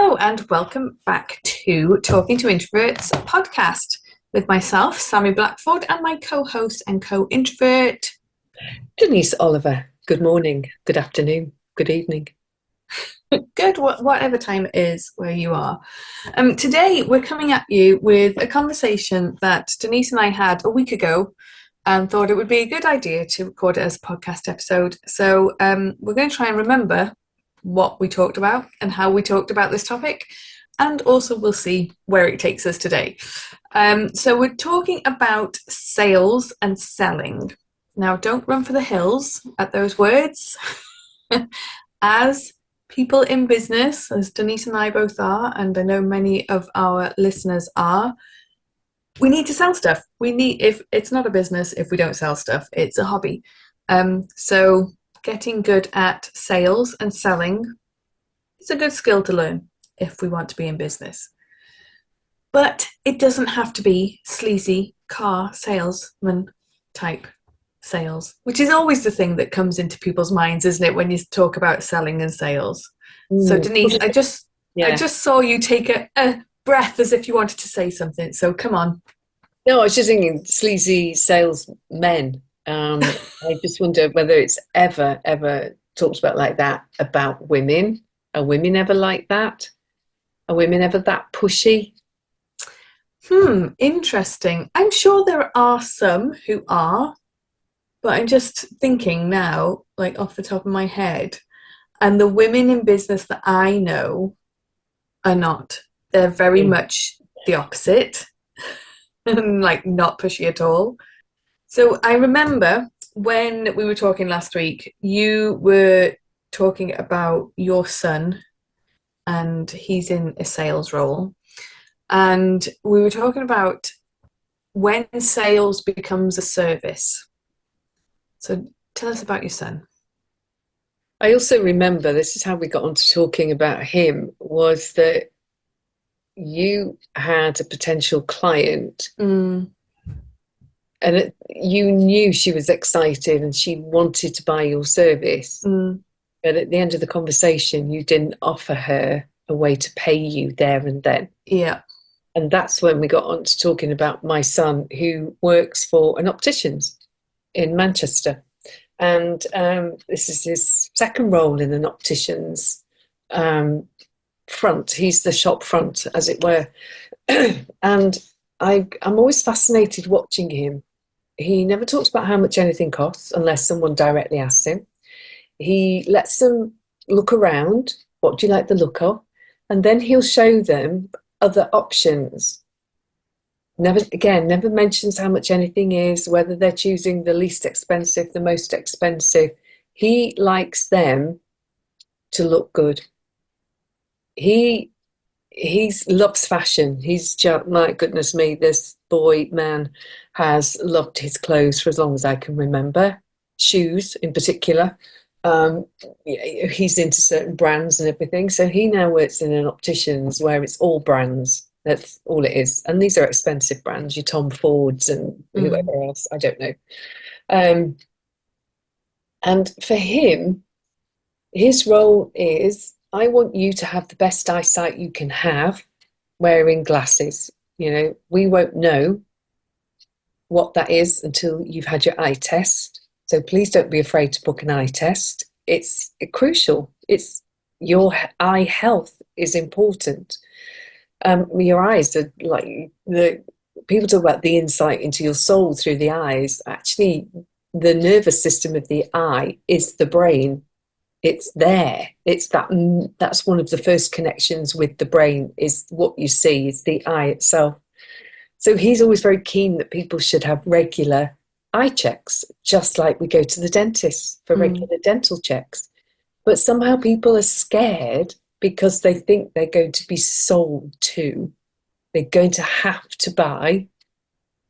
Hello and welcome back to Talking to Introverts podcast with myself, Sami Blackford, and my co-host and co-introvert, Denise Oliver. Good morning, good afternoon, good evening. good whatever time it is where you are. Today we're coming at you with a conversation that Denise and I had a week ago and thought it would be a good idea to record it as a podcast episode. So we're going to try and remember what we talked about and how we talked about this topic, and also we'll see where it takes us today. So we're talking about sales and selling. Now, don't run for the hills at those words. As people in business, as Denise and I both are, and I know many of our listeners are, we need to sell stuff. If it's not a business, if we don't sell stuff, it's a hobby. So getting good at sales and selling is a good skill to learn if we want to be in business. But it doesn't have to be sleazy car salesman type sales, which is always the thing that comes into people's minds, isn't it, when you talk about selling and sales? So Denise, I just saw you take a breath as if you wanted to say something. So come on. No, I was just thinking sleazy salesmen. I just wonder whether it's ever talked about like that about women. Are women ever like that? Are women ever that pushy? Interesting. I'm sure there are some who are, but I'm just thinking now, like off the top of my head, and the women in business that I know are not. They're very much the opposite and like not pushy at all. So I remember when we were talking last week, you were talking about your son and he's in a sales role. And we were talking about when sales becomes a service. So tell us about your son. I also remember, this is how we got onto talking about him, was that you had a potential client and you knew she was excited and she wanted to buy your service. But at the end of the conversation, you didn't offer her a way to pay you there and then. Yeah. And that's when we got on to talking about my son, who works for an optician's in Manchester. And this is his second role in an optician's front. He's the shop front, as it were. And I'm always fascinated watching him. He never talks about how much anything costs unless someone directly asks him. He lets them look around. What do you like the look of? And then he'll show them other options. Never mentions how much anything is, whether they're choosing the least expensive, the most expensive. He likes them to look good. He loves fashion. He's just, my goodness me, this man has loved his clothes for as long as I can remember. Shoes in particular. He's into certain brands and everything. So he now works in an optician's where it's all brands. That's all it is. And these are expensive brands, your Tom Fords and whoever else, I don't know. And for him, his role is, I want you to have the best eyesight you can have wearing glasses. You know, we won't know what that is until you've had your eye test. So please don't be afraid to book an eye test. It's crucial. It's your eye health is important. Your eyes are like people talk about the insight into your soul through the eyes. Actually, the nervous system of the eye is the brain. It's there. That's one of the first connections with the brain, is what you see, is the eye itself. So he's always very keen that people should have regular eye checks, just like we go to the dentist for regular dental checks. But somehow people are scared because they think they're going to be sold to. They're going to have to buy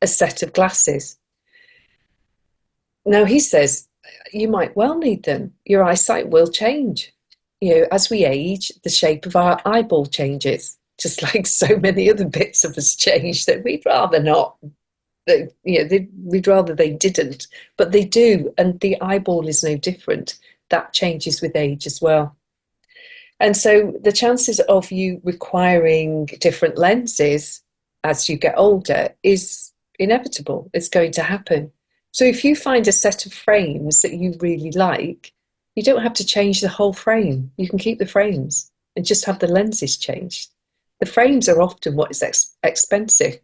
a set of glasses. Now, he says, you might well need them. Your eyesight will change. You know, as we age, the shape of our eyeball changes, just like so many other bits of us change that we'd rather not. We'd rather they didn't, but they do. And the eyeball is no different. That changes with age as well. And so the chances of you requiring different lenses as you get older is inevitable. It's going to happen. So if you find a set of frames that you really like, you don't have to change the whole frame. You can keep the frames and just have the lenses changed. The frames are often what is expensive,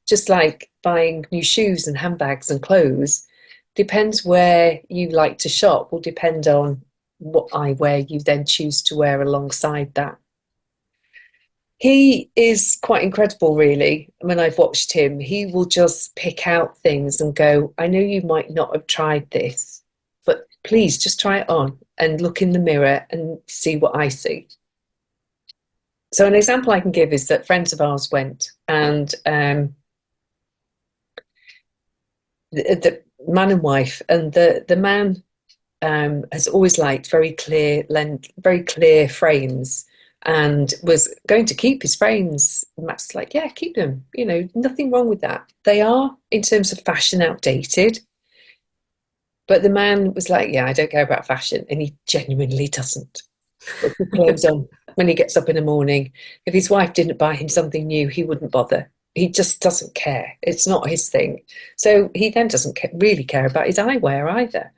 just like buying new shoes and handbags and clothes. Depends where you like to shop, will depend on what eyewear you then choose to wear alongside that. He is quite incredible, really. When I've watched him, he will just pick out things and go, I know you might not have tried this, but please just try it on and look in the mirror and see what I see. So an example I can give is that friends of ours went and the man and wife, and the man has always liked very clear frames, and was going to keep his frames. Matt's like, yeah, keep them. You know, nothing wrong with that. They are, in terms of fashion, outdated. But the man was like, yeah, I don't care about fashion, and he genuinely doesn't. Put his clothes on when he gets up in the morning. If his wife didn't buy him something new, he wouldn't bother. He just doesn't care. It's not his thing. So he then doesn't really care about his eyewear either.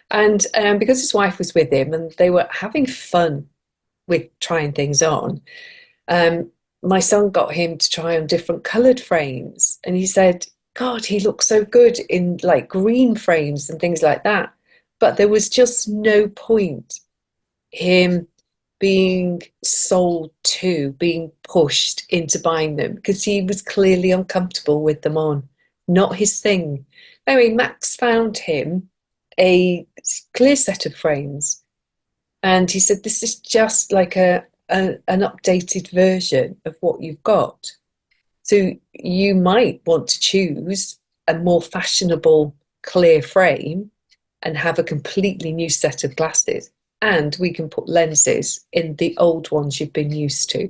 And because his wife was with him and they were having fun with trying things on, um, my son got him to try on different coloured frames. And he said, God, he looks so good in like green frames and things like that. But there was just no point him being sold to, being pushed into buying them, because he was clearly uncomfortable with them on. Not his thing. Anyway, Max found him a clear set of frames, and he said, this is just like an updated version of what you've got. So you might want to choose a more fashionable clear frame and have a completely new set of glasses. And we can put lenses in the old ones you've been used to.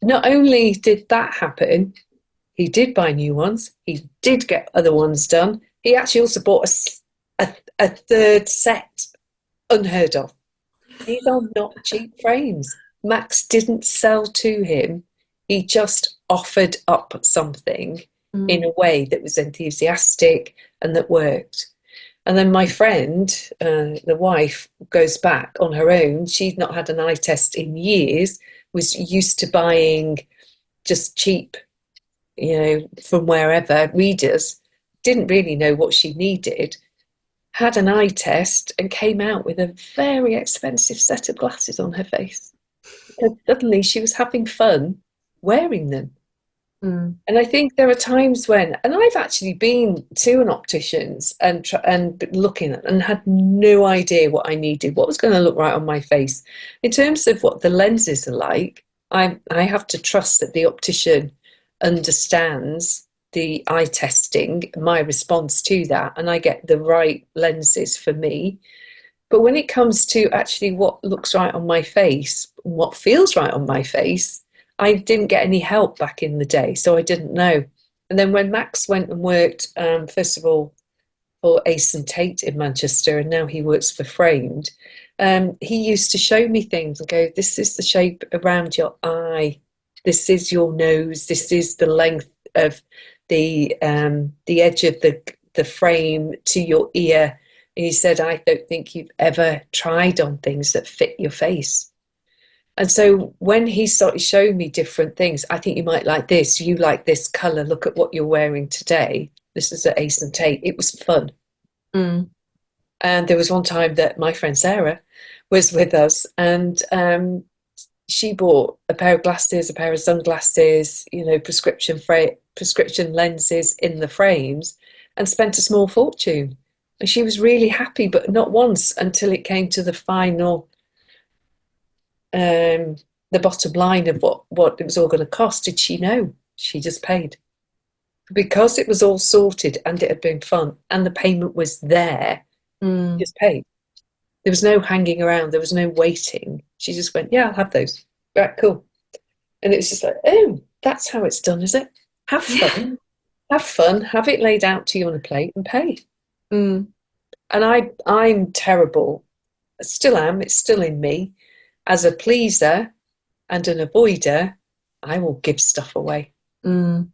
Not only did that happen, he did buy new ones. He did get other ones done. He actually also bought a third set, unheard of. These are not cheap frames. Max didn't sell to him. He just offered up something in a way that was enthusiastic and that worked. And then my friend, the wife, goes back on her own. She'd not had an eye test in years, was used to buying just cheap, you know, from wherever, readers, didn't really know what she needed, had an eye test and came out with a very expensive set of glasses on her face. Because suddenly she was having fun wearing them. And I think there are times when, and I've actually been to an optician's and looking at and had no idea what I needed, what was going to look right on my face. In terms of what the lenses are like, I have to trust that the optician understands the eye testing, my response to that, and I get the right lenses for me. But when it comes to actually what looks right on my face, what feels right on my face, I didn't get any help back in the day, so I didn't know. And then when Max went and worked, first of all, for Ace and Tate in Manchester, and now he works for Framed, he used to show me things and go, this is the shape around your eye, this is your nose, this is the length of the edge of the frame to your ear. And he said, I don't think you've ever tried on things that fit your face. And so when he started showing me different things, I think you might like this, you like this colour, look at what you're wearing today. This is at Ace and Tate. It was fun. And there was one time that my friend Sarah was with us, and she bought a pair of glasses, a pair of sunglasses, you know, prescription lenses in the frames, and spent a small fortune. And she was really happy, but not once until it came to the final the bottom line of what it was all going to cost did she know. She just paid. Because it was all sorted and it had been fun and the payment was there, she just paid. There was no hanging around, there was no waiting. She just went, yeah, I'll have those. Right, cool. And it's just like, oh, that's how it's done, is it? Have fun. Have fun, have it laid out to you on a plate and pay. And I'm terrible. I still am, it's still in me. as a pleaser and an avoider, I will give stuff away Mm.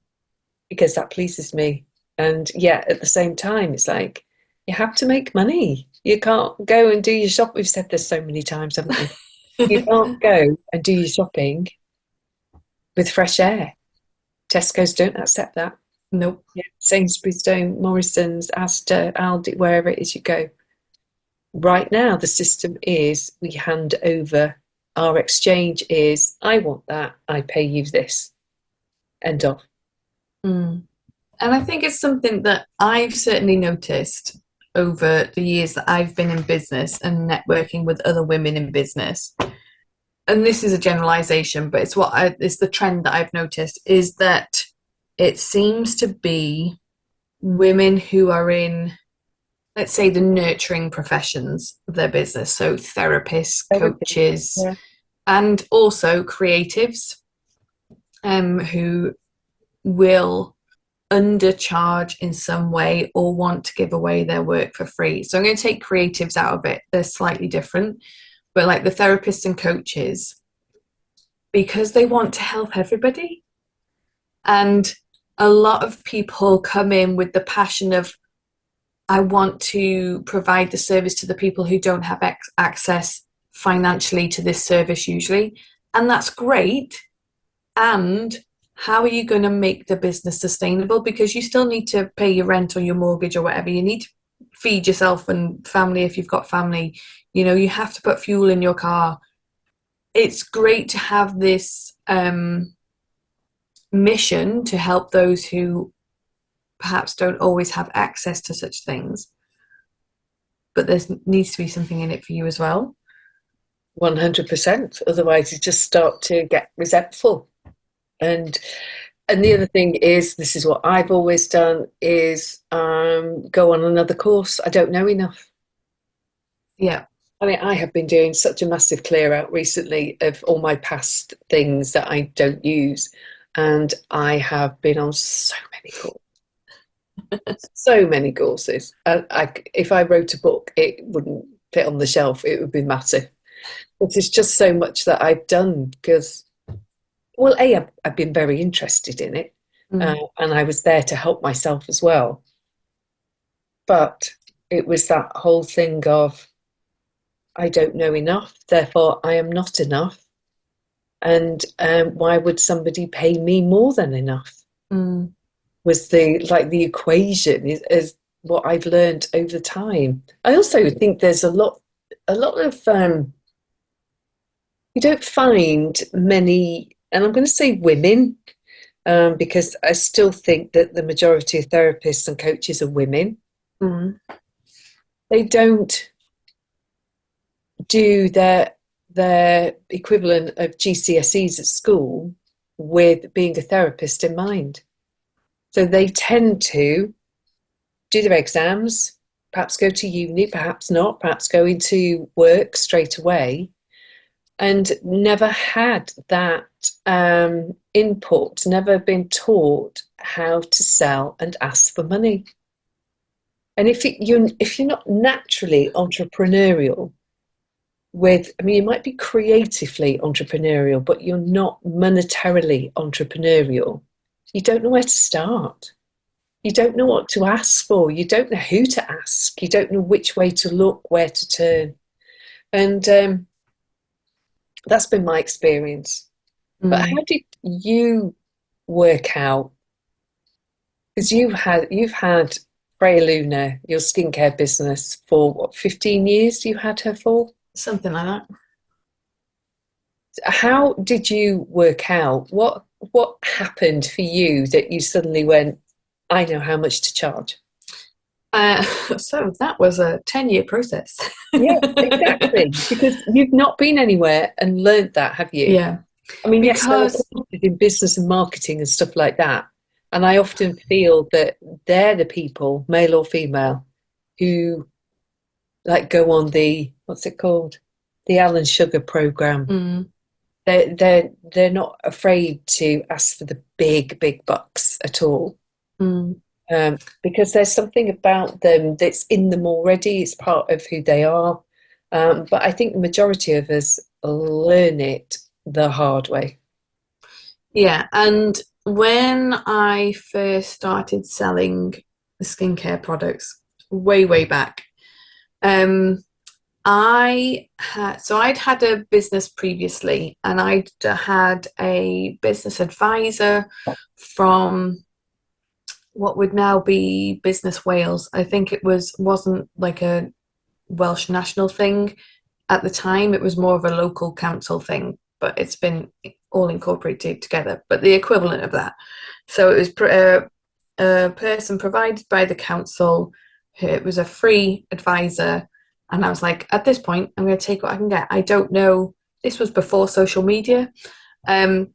because that pleases me. And yeah, at the same time, it's like you have to make money. You can't go and do your shop. We've said this so many times, haven't we? You can't go and do your shopping with fresh air. Tesco's don't accept that. Nope. Yeah. Sainsbury's don't, Morrison's, Asda, Aldi, wherever it is you go. Right now, the system is we hand over. Our exchange is I want that, I pay you this. End of. Mm. And I think it's something that I've certainly noticed over the years that I've been in business and networking with other women in business. And this is a generalization, but it's the trend that I've noticed is that it seems to be women who are in, let's say, the nurturing professions of their business. So therapists, Therapy. coaches, Yeah. and also creatives who will undercharge in some way or want to give away their work for free. So I'm going to take creatives out of it. They're slightly different, but like the therapists and coaches, because they want to help everybody. And a lot of people come in with the passion of, I want to provide the service to the people who don't have access financially to this service usually. And that's great. And how are you going to make the business sustainable? Because you still need to pay your rent or your mortgage or whatever. You need to feed yourself and family if you've got family. You know, you have to put fuel in your car. It's great to have this mission to help those who perhaps don't always have access to such things. But there needs to be something in it for you as well. 100%. Otherwise, you just start to get resentful. And the other thing is, this is what I've always done, is go on another course. I don't know enough. Yeah. I mean, I have been doing such a massive clear out recently of all my past things that I don't use. And I have been on so many courses. So many courses. If I wrote a book, it wouldn't fit on the shelf. It would be massive. But it's just so much that I've done because, well, I've been very interested in it, and I was there to help myself as well. But it was that whole thing of, I don't know enough, therefore I am not enough. And why would somebody pay me more than enough? Mm. Was the equation is what I've learned over time. I also think there's a lot of you don't find many, and I'm going to say women, because I still think that the majority of therapists and coaches are women. Mm. They don't do their equivalent of GCSEs at school with being a therapist in mind. So they tend to do their exams, perhaps go to uni, perhaps not, perhaps go into work straight away, and never had that input, never been taught how to sell and ask for money. And if you're not naturally entrepreneurial, I mean, you might be creatively entrepreneurial, but you're not monetarily entrepreneurial, you don't know where to start. You don't know what to ask for. You don't know who to ask. You don't know which way to look, where to turn. And that's been my experience. But how did you work out? Because you've had Freya Luna, your skincare business, for what, 15 years you had her for? Something like that. How did you work out? What happened for you that you suddenly went, I know how much to charge? So that was a 10-year process. Yeah, exactly. Because you've not been anywhere and learned that, have you? Yeah, I mean, yes, there are because courses in business and marketing and stuff like that. And I often feel that they're the people, male or female, who like go on the, what's it called? The Alan Sugar program. mm, They're not afraid to ask for the big bucks at all. mm, Because there's something about them that's in them already. It's part of who they are. But I think the majority of us learn it the hard way. Yeah, and when I first started selling skincare products way, way back, um, I'd had a business previously, and I'd had a business advisor from what would now be Business Wales. I think wasn't like a Welsh national thing at the time. It was more of a local council thing, but it's been all incorporated together. But the equivalent of that. So it was a person provided by the council. It was a free advisor, and I was like, at this point, I'm going to take what I can get. I don't know. This was before social media, um,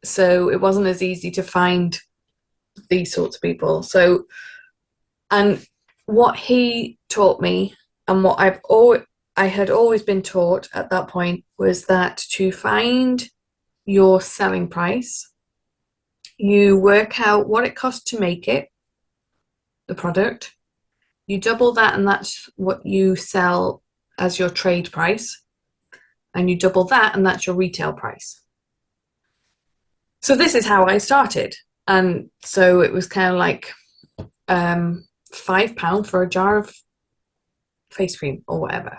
so it wasn't as easy to find these sorts of people. So, and what he taught me, and what I had always been taught at that point, was that to find your selling price, you work out what it costs to make it, the product, you double that, and that's what you sell as your trade price, and you double that, and that's your retail price. So this is how I started. And so it was kind of like £5 for a jar of face cream or whatever.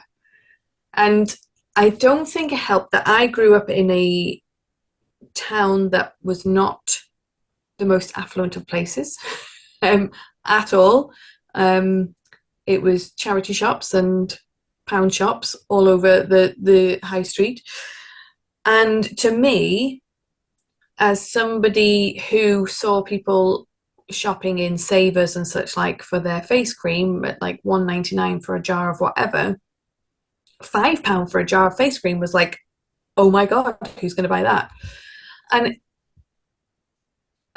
And I don't think it helped that I grew up in a town that was not the most affluent of places at all. It was charity shops and pound shops all over the high street. And to me, as somebody who saw people shopping in Savers and such like for their face cream at like £1.99 for a jar of whatever, £5 for a jar of face cream was like, oh my God, who's going to buy that? And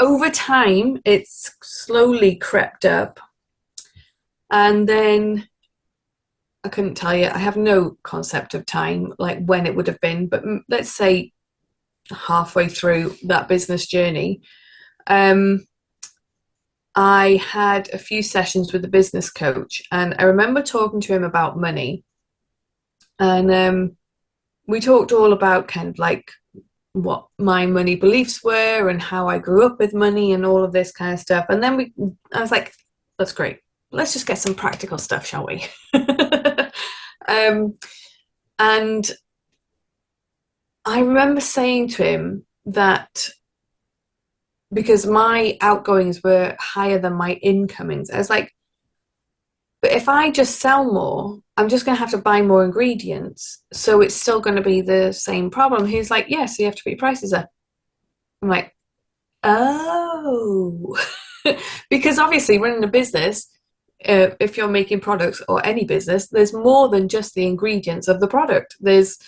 over time, it's slowly crept up. And then I couldn't tell you, I have no concept of time, like when it would have been, but let's say halfway through that business journey, I had a few sessions with a business coach, and I remember talking to him about money. And we talked all about kind of like what my money beliefs were and how I grew up with money and all of this kind of stuff. And then I was like, that's great. Let's just get some practical stuff, shall we? And I remember saying to him that because my outgoings were higher than my incomings, I was like, but if I just sell more, I'm just going to have to buy more ingredients. So it's still going to be the same problem. He's like, yeah, so you have to put your prices up. I'm like, oh, because obviously running a business, if you're making products or any business, there's more than just the ingredients of the product. There's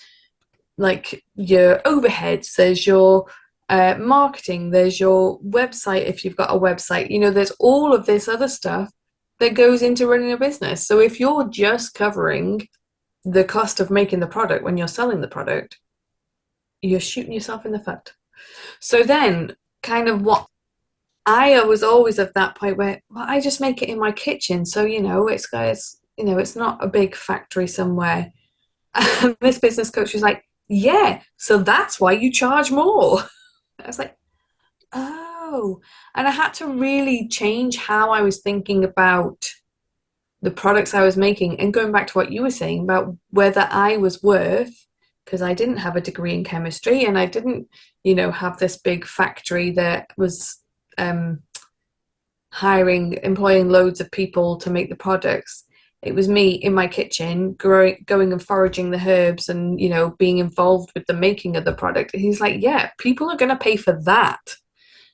like your overheads, there's your marketing, there's your website if you've got a website. There's all of this other stuff that goes into running a business. So if you're just covering the cost of making the product when you're selling the product, you're shooting yourself in the foot. So then kind of what I was always at that point where, well, I just make it in my kitchen. So, it's not a big factory somewhere. And this business coach was like, yeah, so that's why you charge more. I was like, oh. And I had to really change how I was thinking about the products I was making, and going back to what you were saying about whether I was worth, because I didn't have a degree in chemistry and I didn't, have this big factory that was employing loads of people to make the products. It was me in my kitchen going and foraging the herbs and, being involved with the making of the product. And he's like, yeah, people are going to pay for that.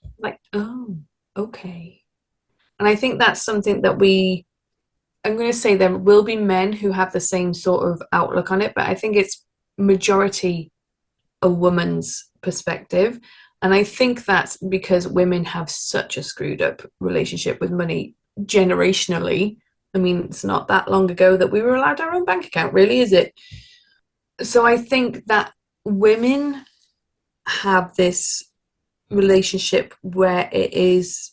I'm like, oh, okay. And I think that's something that I'm going to say there will be men who have the same sort of outlook on it, but I think it's majority a woman's perspective. And I think that's because women have such a screwed up relationship with money generationally. I mean, it's not that long ago that we were allowed our own bank account, really, is it? So I think that women have this relationship where it is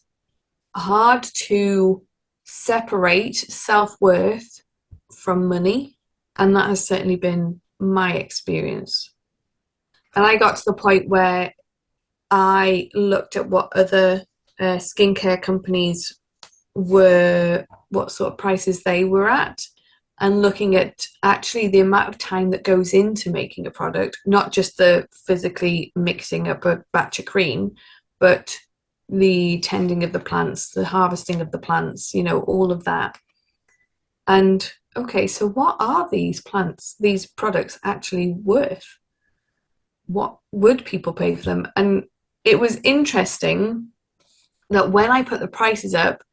hard to separate self-worth from money. And that has certainly been my experience. And I got to the point where I looked at what other skincare companies were, what sort of prices they were at, and looking at actually the amount of time that goes into making a product, not just the physically mixing up a batch of cream, but the tending of the plants, the harvesting of the plants, all of that. And okay, so what are these plants, these products actually worth? What would people pay for them? And it was interesting that when I put the prices up,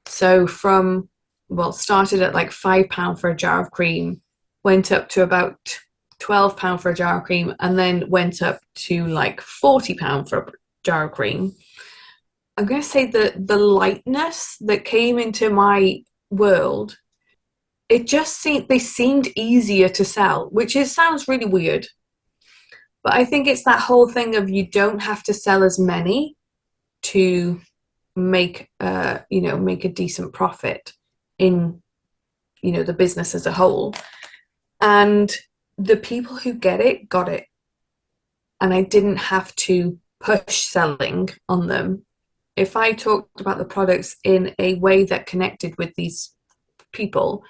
so from, well, started at like £5 for a jar of cream, went up to about £12 for a jar of cream, and then went up to like £40 for a jar of cream. I'm going to say that the lightness that came into my world, they seemed easier to sell, which sounds really weird. But I think it's that whole thing of you don't have to sell as many to make a decent profit in the business as a whole. And the people who get it got it, and I didn't have to push selling on them. If I talked about the products in a way that connected with these people,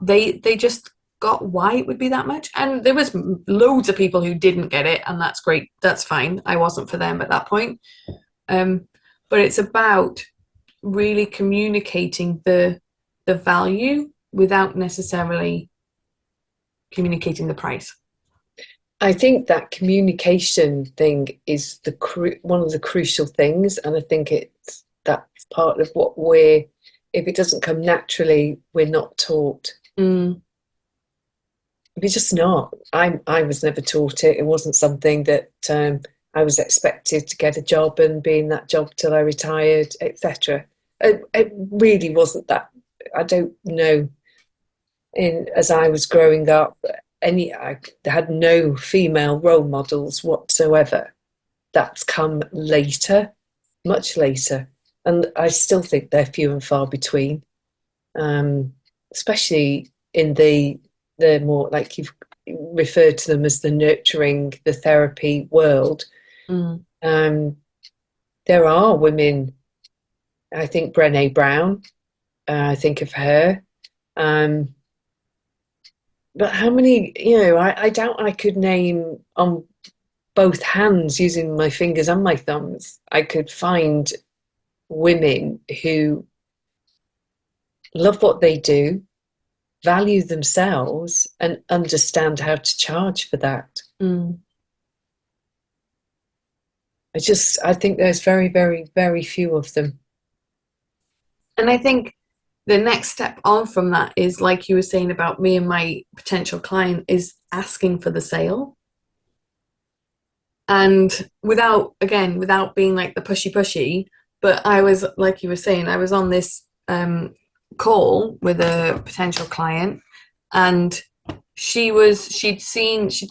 they just got why it would be that much. And there was loads of people who didn't get it, and that's great, that's fine. I wasn't for them at that point. But it's about really communicating the value without necessarily communicating the price. I think that communication thing is one of the crucial things, and I think that's part of what if it doesn't come naturally, we're not taught. Mm. We're just not. I was never taught it. It wasn't something that I was expected to get a job and be in that job till I retired, etc. It really wasn't that. I don't know. As I was growing up, I had no female role models whatsoever. That's come later, much later, and I still think they're few and far between. Especially in the more, like you've referred to them as the nurturing, the therapy world. Mm. There are women. I think Brené Brown. I think of her. But how many? I doubt I could name on both hands using my fingers and my thumbs. I could find women who love what they do, value themselves, and understand how to charge for that. Mm. I think there's very, very, very few of them. And I think the next step on from that is, like you were saying about me and my potential client, is asking for the sale. And without being like the pushy, but I was, like you were saying, I was on this call with a potential client, and she'd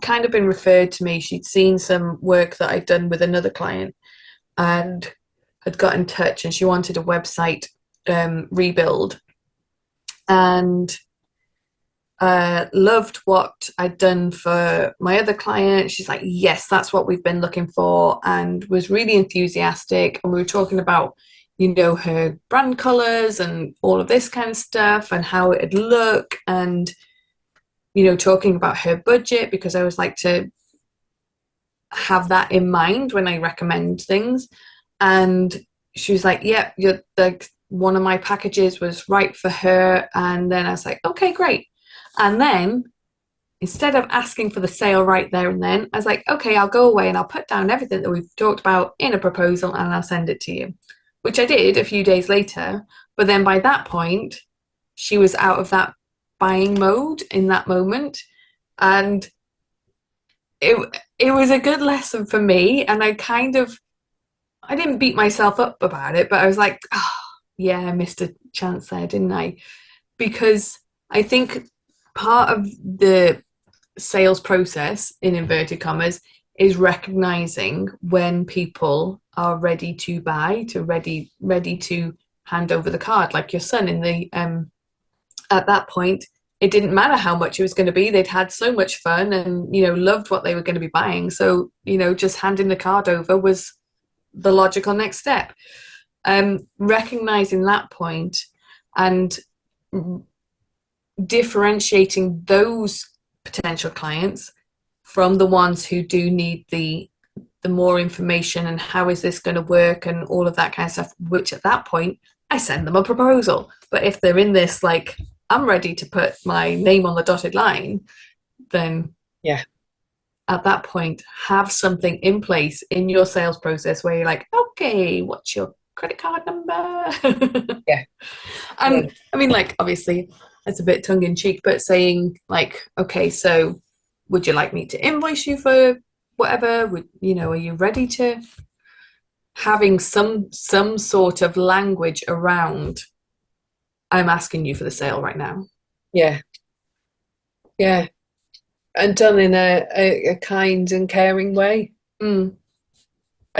kind of been referred to me. She'd seen some work that I'd done with another client and had got in touch, and she wanted a website rebuild, and loved what I'd done for my other client. She's like, yes, that's what we've been looking for, and was really enthusiastic. And we were talking about, her brand colors and all of this kind of stuff and how it'd look, and, talking about her budget, because I always like to have that in mind when I recommend things. And she was like, yep, you're like, one of my packages was right for her. And then I was like, okay, great. And then instead of asking for the sale right there and then, I was like, okay, I'll go away and I'll put down everything that we've talked about in a proposal and I'll send it to you, which I did a few days later. But then by that point, she was out of that buying mode in that moment. And it was a good lesson for me. And I didn't beat myself up about it, but I was like, oh, yeah, I missed a chance there, didn't I? Because I think part of the sales process, in inverted commas, is recognizing when people are ready to buy, ready to hand over the card, like your son in the at that point. it didn't matter how much it was going to be. They'd had so much fun and, you know, loved what they were going to be buying. So, you know, just handing the card over was the logical next step. Recognizing that point and differentiating those potential clients from the ones who do need the more information and how is this going to work and all of that kind of stuff, which at that point I send them a proposal. But if they're in this like, I'm ready to put my name on the dotted line, then Yeah. at that point have something in place in your sales process where you're like, okay, what's your credit card number? Yeah. Yeah. And I mean, like, obviously it's a bit tongue in cheek, but saying like, okay, so would you like me to invoice you for whatever? Would, you know, are you ready to having some sort of language around I'm asking you for the sale right now. Yeah. Yeah. And done in a kind and caring way. Mm.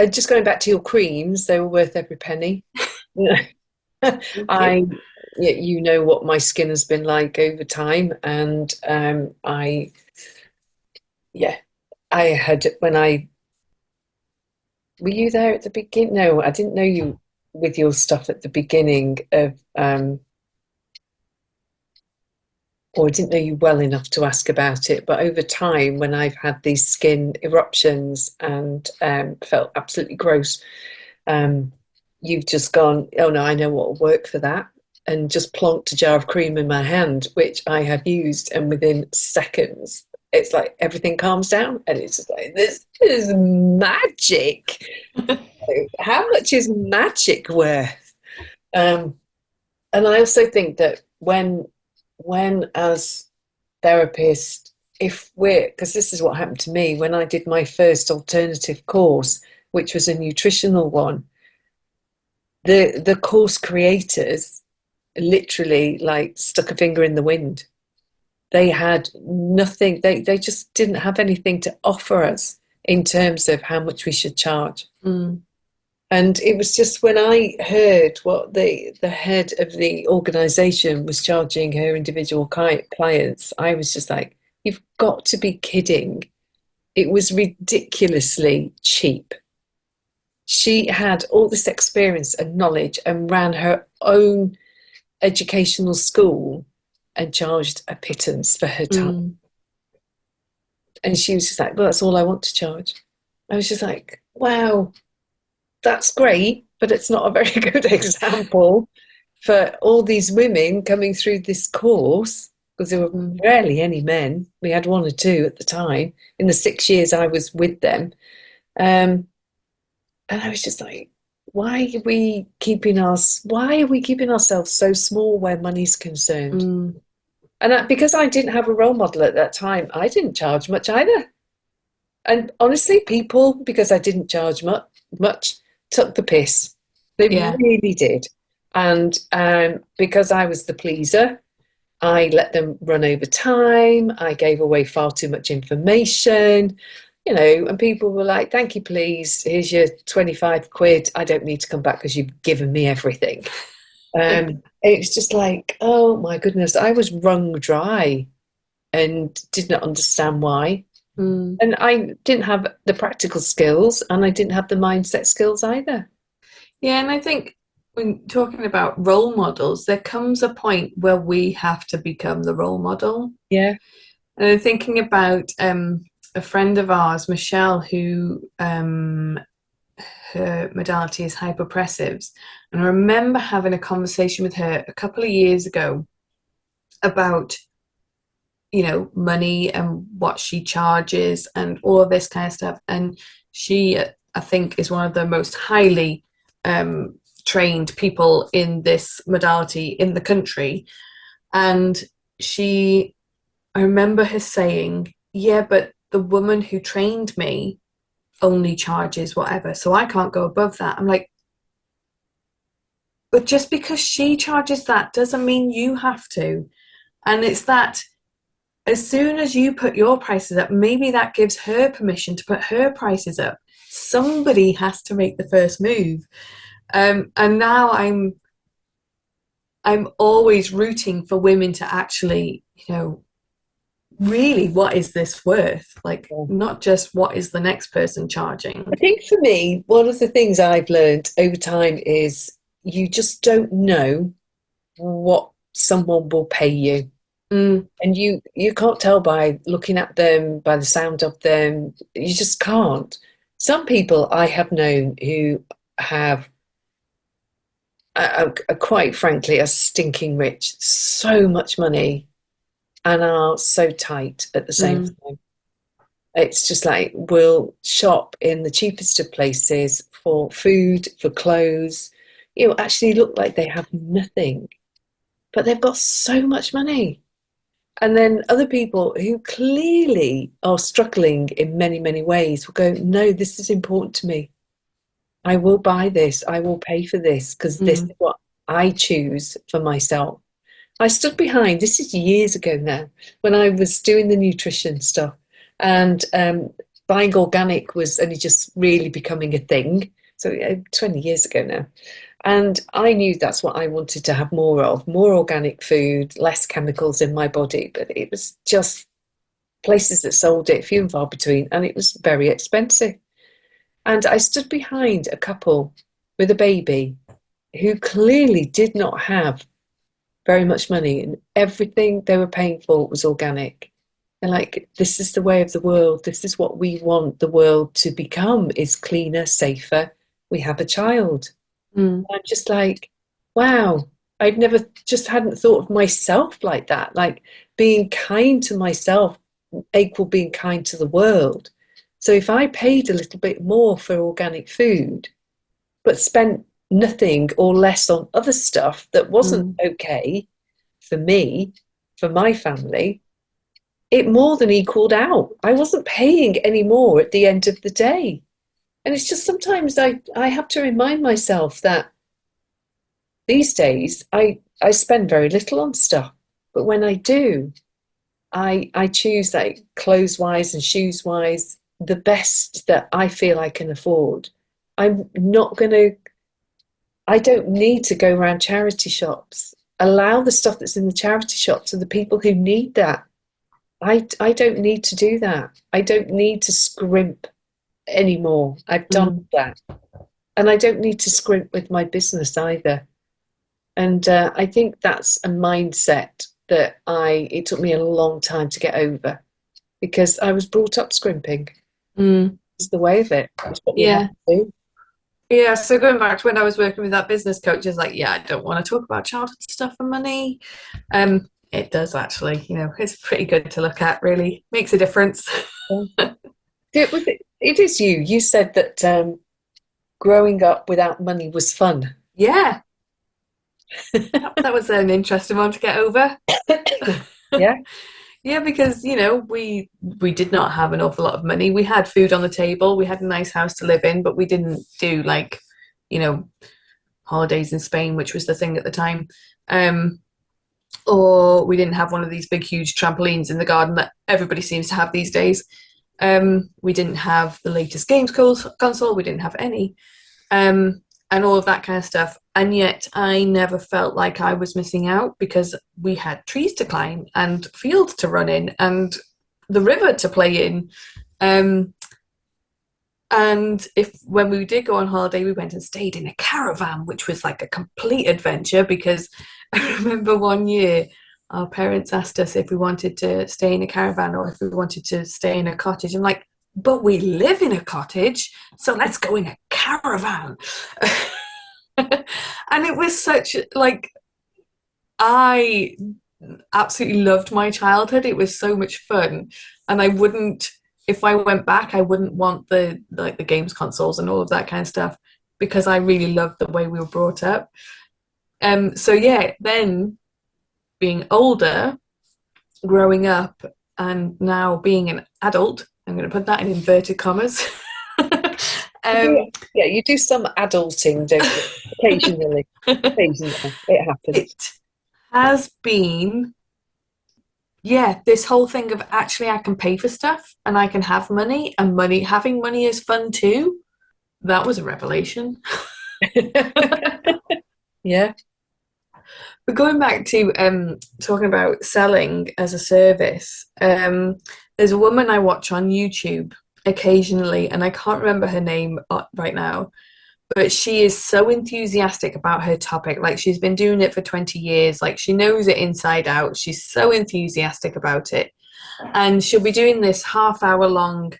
Just going back to your creams, they were worth every penny. Thank you. I, you know what my skin has been like over time, and yeah, I had when I were you there at the beginning? No, I didn't know you with your stuff at the beginning of, or I didn't know you well enough to ask about it. But over time, when I've had these skin eruptions and felt absolutely gross, um, you've just gone, oh no, I know what will work for that. And just plonked a jar of cream in my hand, which I have used, and within seconds, it's like everything calms down, and it's just like this is magic. How much is magic worth? Um, and I also think that when as therapists, if we're because this is what happened to me when I did my first alternative course, which was a nutritional one, the course creators literally like stuck a finger in the wind. They had nothing, they just didn't have anything to offer us in terms of how much we should charge. Mm. And it was just when I heard what the head of the organization was charging her individual clients, I was just like, you've got to be kidding. It was ridiculously cheap. She had all this experience and knowledge and ran her own educational school and charged a pittance for her time. Mm. And she was just like, well, that's all I want to charge. I was just like, wow, that's great, but it's not a very good example for all these women coming through this course because there were Mm. rarely any men. We had one or two at the time in the 6 years I was with them. And I was just like, why are we keeping ourselves so small where money's concerned? Mm. And because I didn't have a role model at that time, I didn't charge much either. And honestly, people, because I didn't charge much, took the piss. They Yeah. really did. And because I was the pleaser, I let them run over time. I gave away far too much information, and people were like, thank you, please. Here's your 25 quid. I don't need to come back because you've given me everything. It's just like, oh my goodness, I was wrung dry and did not understand why. Mm. And I didn't have the practical skills and I didn't have the mindset skills either. Yeah, and I think when talking about role models, there comes a point where we have to become the role model. Yeah. And I'm thinking about a friend of ours, Michelle, who her modality is hyperpressives. And I remember having a conversation with her a couple of years ago about, money and what she charges and all of this kind of stuff. And she, I think, is one of the most highly trained people in this modality in the country. And I remember her saying, yeah, but the woman who trained me only charges whatever, so I can't go above that. I'm like, but just because she charges that doesn't mean you have to. And it's that as soon as you put your prices up, maybe that gives her permission to put her prices up. Somebody has to make the first move. And now I'm always rooting for women to actually, you know, really, what is this worth? Like, Yeah. not just what is the next person charging. I think for me, one of the things I've learned over time is you just don't know what someone will pay you. Mm, And you can't tell by looking at them, by the sound of them. You just can't. Some people I have known who have, quite frankly, are stinking rich, so much money, and are so tight at the same mm, time. It's just like we'll shop in the cheapest of places for food, for clothes. Actually look like they have nothing, but they've got so much money. And then other people who clearly are struggling in many, many ways will go, no, this is important to me. I will buy this. I will pay for this because this mm, is what I choose for myself. I stood behind, this is years ago now, when I was doing the nutrition stuff, and buying organic was only just really becoming a thing. So 20 years ago now. And I knew that's what I wanted to have more of, more organic food, less chemicals in my body. But it was just places that sold it, few and far between, and it was very expensive. And I stood behind a couple with a baby who clearly did not have very much money, and everything they were paying for was organic. And like, this is the way of the world. This is what we want the world to become, is cleaner, safer. We have a child. mm, I'm just like, wow, I've never just hadn't thought of myself like that. Like being kind to myself equal being kind to the world. So if I paid a little bit more for organic food, but spent nothing or less on other stuff that wasn't mm, okay for me, for my family, it more than equaled out. I wasn't paying any more at the end of the day. And it's just sometimes I have to remind myself that these days I spend very little on stuff. But when I do, I choose, like, clothes wise and shoes wise, the best that I feel I can afford. I'm not going to, I don't need to go around charity shops. Allow the stuff that's in the charity shops to the people who need that. I don't need to do that. I don't need to scrimp anymore. I've done mm. that. And I don't need to scrimp with my business either. And I think that's a mindset that it took me a long time to get over because I was brought up scrimping. Mm. It's the way of it. It's what you have Yeah. to do. Yeah, so going back to when I was working with that business coach, is like, yeah, I don't want to talk about childhood stuff and money. It does actually, it's pretty good to look at, really. Makes a difference. Yeah. It is you. You said that growing up without money was fun. Yeah, that was an interesting one to get over. Yeah. Yeah, because we did not have an awful lot of money. We had food on the table, we had a nice house to live in, but we didn't do like, you know, holidays in Spain, which was the thing at the time. Um, or we didn't have one of these big, huge trampolines in the garden that everybody seems to have these days. We didn't have the latest games console. We didn't have any, and all of that kind of stuff. And yet, I never felt like I was missing out because we had trees to climb and fields to run in and the river to play in. Um, and if when we did go on holiday, we went and stayed in a caravan, which was like a complete adventure because I remember one year our parents asked us if we wanted to stay in a caravan or if we wanted to stay in a cottage. I'm like, but we live in a cottage, so let's go in a caravan. And it was such like I absolutely loved my childhood. It was so much fun, and I wouldn't if I went back, I wouldn't want the games consoles and all of that kind of stuff because I really loved the way we were brought up. So yeah, then being older, growing up, and now being an adult, I'm going to put that in inverted commas. You do, um, yeah, you do some adulting, don't you? Occasionally. Occasionally. It happens. it has been, yeah, this whole thing of actually I can pay for stuff and I can have money, and having money is fun too. That was a revelation. Yeah. going back to talking about selling as a service, there's a woman I watch on YouTube occasionally, and I can't remember her name right now, but she is so enthusiastic about her topic. Like she's been doing it for 20 years, like she knows it inside out. She's so enthusiastic about it. And she'll be doing this half-hour long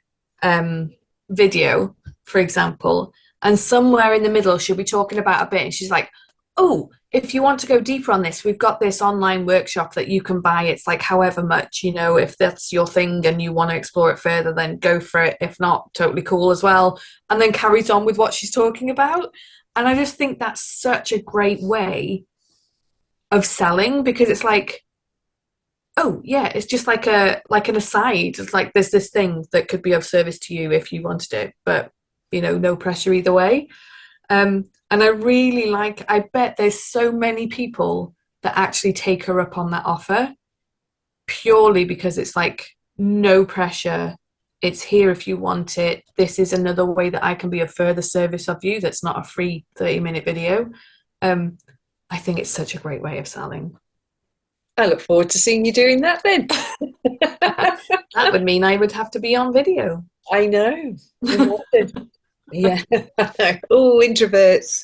video, for example, and somewhere in the middle she'll be talking about a bit and she's like, oh, if you want to go deeper on this, we've got this online workshop that you can buy. It's like however much, if that's your thing and you want to explore it further, then go for it. If not, totally cool as well. And then carries on with what she's talking about. And I just think that's such a great way of selling, because it's like, oh yeah, it's just like an aside. It's like there's this thing that could be of service to you if you wanted it, but no pressure either way. And I really I bet there's so many people that actually take her up on that offer purely because it's like no pressure. It's here if you want it. This is another way that I can be of further service of you that's not a free 30-minute video. I think it's such a great way of selling. I look forward to seeing you doing that then. That would mean I would have to be on video. I know. Yeah. Oh, introverts.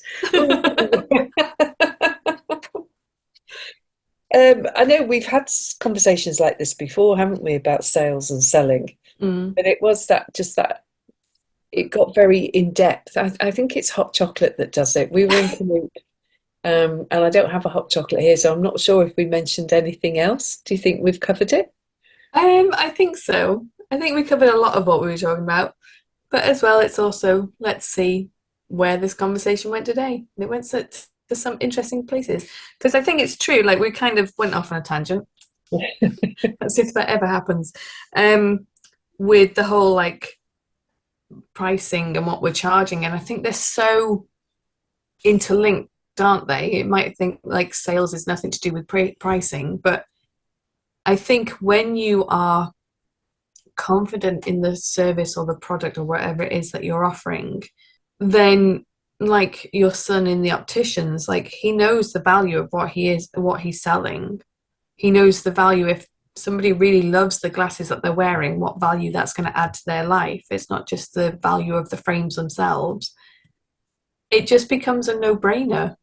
I know we've had conversations like this before, haven't we, about sales and selling? But it was that it got very in depth. I think it's hot chocolate that does it. We were in Canute, and I don't have a hot chocolate here, so I'm not sure if we mentioned anything else. Do you think we've covered it? I think so. I think we covered a lot of what we were talking about. But as well, it's also, let's see where this conversation went today. It went to some interesting places. Because I think it's true, like we kind of went off on a tangent. As if that ever happens. With the whole like pricing and what we're charging. And I think they're so interlinked, aren't they? It might think like sales is nothing to do with pricing. But I think when you are confident in the service or the product or whatever it is that you're offering, then like your son in the opticians, like he knows the value of what he's selling. He knows the value if somebody really loves the glasses that they're wearing, what value that's going to add to their life. It's not just the value of the frames themselves. It just becomes a no-brainer.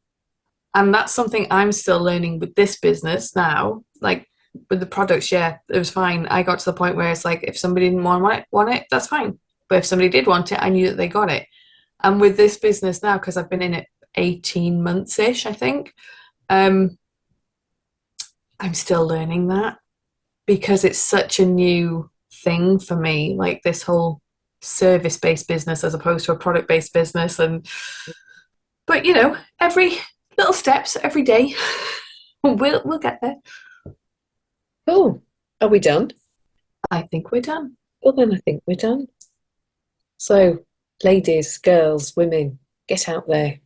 And that's something I'm still learning with this business now. Like with the products, yeah, it was fine. I got to the point where it's like, if somebody didn't want it, that's fine. But if somebody did want it, I knew that they got it. And with this business now, because I've been in it 18 months-ish, I think, I'm still learning that because it's such a new thing for me, like this whole service-based business as opposed to a product-based business. But every little steps every day, we'll get there. Oh, are we done? I think we're done. Well, then I think we're done. So, ladies, girls, women, get out there.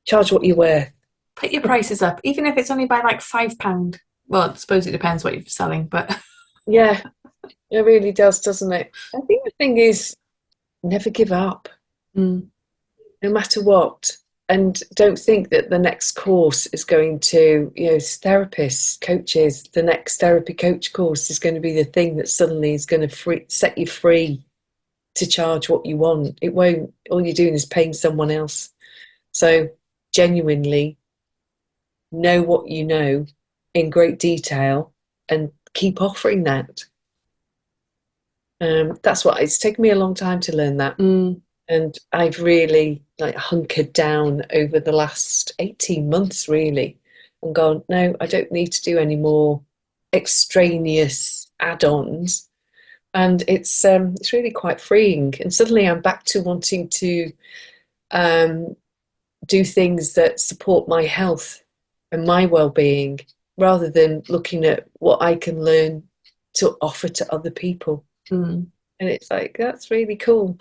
Charge what you're worth. Put your prices up, even if it's only by like £5. Well, I suppose it depends what you're selling, but yeah, it really does, doesn't it? I think the thing is, never give up, no matter what. And don't think that the next course is going to, therapists, coaches, the next therapy coach course is going to be the thing that suddenly is going to set you free to charge what you want. It won't. All you're doing is paying someone else. So genuinely know what you know in great detail and keep offering that. That's what it's taken me a long time to learn that. And I've really hunkered down over the last 18 months, really, and gone, no, I don't need to do any more extraneous add-ons. And it's really quite freeing. And suddenly I'm back to wanting to do things that support my health and my well-being, rather than looking at what I can learn to offer to other people. And it's like, that's really cool.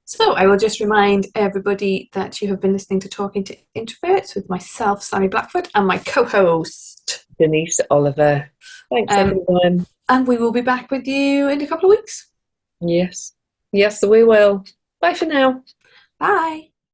So I will just remind everybody that you have been listening to Talking to Introverts with myself, Sami Blackford, and my co-host, Denise Oliver. Thanks, everyone. And we will be back with you in a couple of weeks. Yes. Yes, we will. Bye for now. Bye.